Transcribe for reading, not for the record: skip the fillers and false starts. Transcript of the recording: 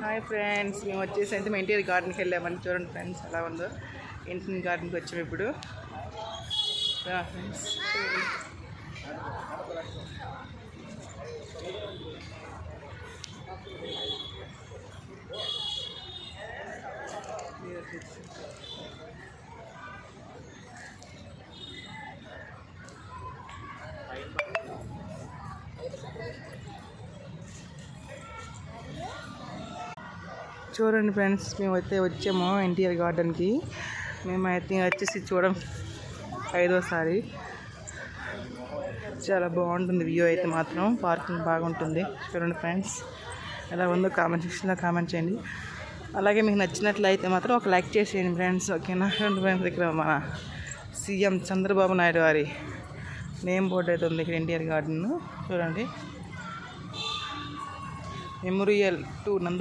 Hi friends, మేము వచ్చేసి అయితే మా ఇంటి గార్డెన్కి వెళ్ళామని చూడండి ఫ్రెండ్స్ ఎలా ఉందో. ఇంటి గార్డెన్కి వచ్చాము ఇప్పుడు. ఫ్రెండ్స్ చూడండి ఫ్రెండ్స్, మేమైతే వచ్చాము ఎన్టీఆర్ గార్డెన్కి. మేమైతే వచ్చేసి చూడం 5వసారి. చాలా బాగుంటుంది వ్యూ అయితే మాత్రం. పార్కింగ్ బాగుంటుంది. చూడండి ఫ్రెండ్స్ ఎలా ఉందో కామెంట్ సెక్షన్లో కామెంట్ చేయండి. అలాగే మీకు నచ్చినట్లయితే మాత్రం ఒక లైక్ చేసేయండి ఫ్రెండ్స్, ఓకేనా? చూడండి ఫ్రెండ్స్, ఇక్కడ మన సీఎం చంద్రబాబు నాయుడు గారి నేమ్ బోర్డు అయితే ఉంది ఇక్కడ ఎన్టీఆర్ గార్డెన్. చూడండి, మెమోరియల్ టు నంద